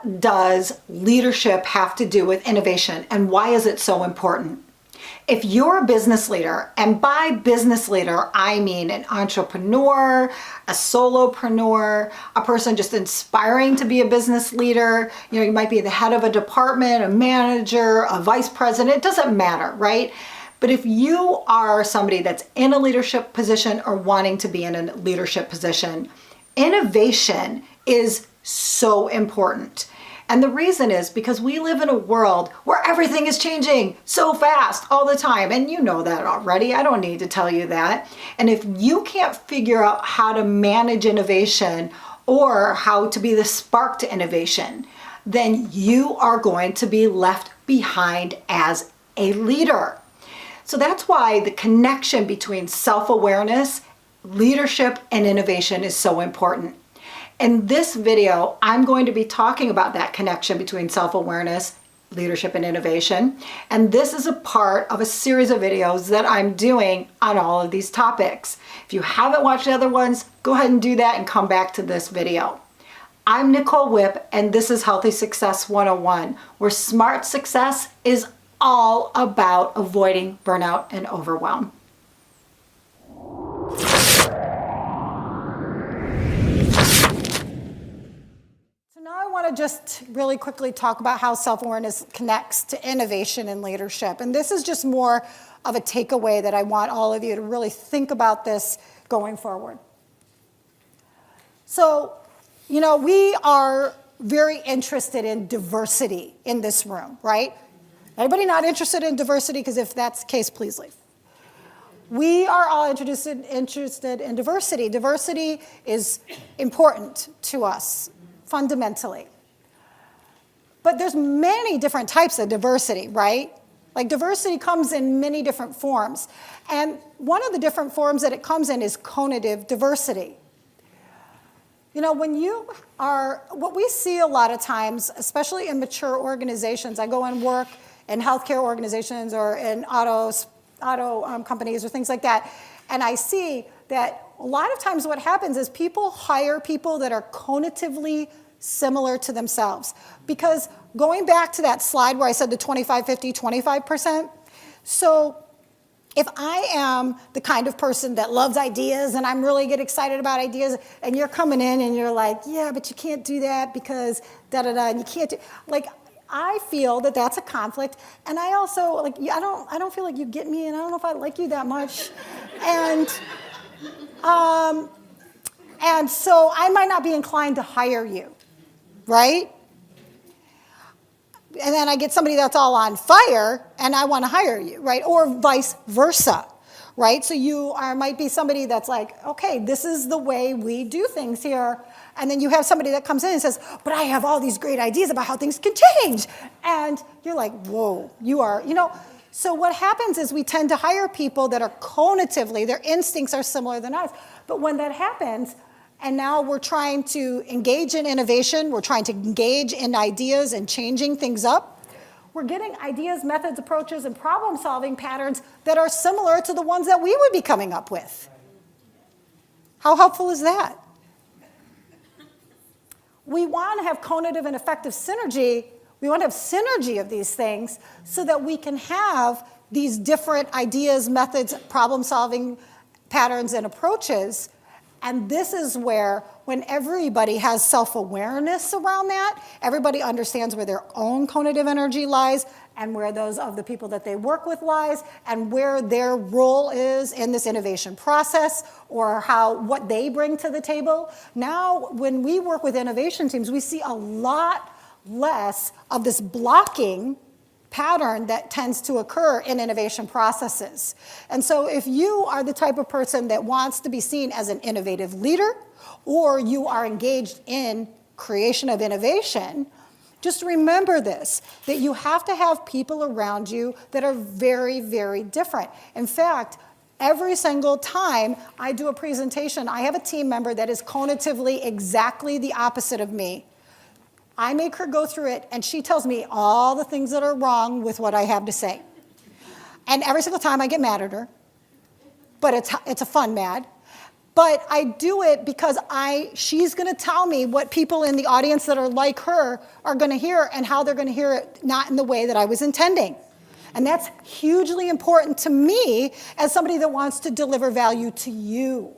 what does leadership have to do with innovation, and why is it so important? If you're a business leader, and by business leader, I mean an entrepreneur, a solopreneur, a person just inspiring to be a business leader, you might be the head of a department, a manager, a vice president, it doesn't matter, right? But if you are somebody that's in a leadership position or wanting to be in a leadership position, innovation is so important. And the reason is because we live in a world where everything is changing so fast all the time. And you know that already. I don't need to tell you that. And if you can't figure out how to manage innovation or how to be the spark to innovation, then you are going to be left behind as a leader. So that's why the connection between self-awareness, leadership, and innovation is so important. In this video, I'm going to be talking about that connection between self-awareness, leadership, and innovation. And this is a part of a series of videos that I'm doing on all of these topics. If you haven't watched the other ones, go ahead and do that and come back to this video. I'm Nicole Whipp, and this is Healthy Success 101, where smart success is all about avoiding burnout and overwhelm. I want to just really quickly talk about how self-awareness connects to innovation and leadership. And this is just more of a takeaway that I want all of you to really think about this going forward. So, we are very interested in diversity in this room, right? Anybody not interested in diversity? Because if that's the case, please leave. We are all interested in diversity. Diversity is important to us, fundamentally. But there's many different types of diversity, right? Like diversity comes in many different forms. And one of the different forms that it comes in is conative diversity. What we see a lot of times, especially in mature organizations, I go and work in healthcare organizations or in auto companies or things like that, and I see that a lot of times what happens is people hire people that are conatively similar to themselves. Because going back to that slide where I said the 25, 50, 25%, so if I am the kind of person that loves ideas and I'm really get excited about ideas, and you're coming in and you're like, yeah, but you can't do that because da-da-da, and you can't do, I feel that that's a conflict, and I also, I don't feel like you get me, and I don't know if I like you that much, and so I might not be inclined to hire you, right? And then I get somebody that's all on fire, and I want to hire you, right? Or vice versa, right? So might be somebody that's like, okay, this is the way we do things here. And then you have somebody that comes in and says, but I have all these great ideas about how things can change. And you're like, whoa, So what happens is we tend to hire people that are conatively, their instincts are similar than ours. But when that happens, and now we're trying to engage in innovation, we're trying to engage in ideas and changing things up, we're getting ideas, methods, approaches, and problem-solving patterns that are similar to the ones that we would be coming up with. How helpful is that? We want to have conative and effective synergy. We want to have synergy of these things so that we can have these different ideas, methods, problem-solving patterns, and approaches. And this is where, when everybody has self-awareness around that, everybody understands where their own conative energy lies and where those of the people that they work with lies and where their role is in this innovation process or what they bring to the table. Now, when we work with innovation teams, we see a lot less of this blocking pattern that tends to occur in innovation processes. And so if you are the type of person that wants to be seen as an innovative leader, or you are engaged in creation of innovation, just remember this, that you have to have people around you that are very, very different. In fact, every single time I do a presentation, I have a team member that is conatively exactly the opposite of me. I make her go through it, and she tells me all the things that are wrong with what I have to say. And every single time I get mad at her, but it's a fun mad. But I do it because she's going to tell me what people in the audience that are like her are going to hear and how they're going to hear it, not in the way that I was intending. And that's hugely important to me as somebody that wants to deliver value to you.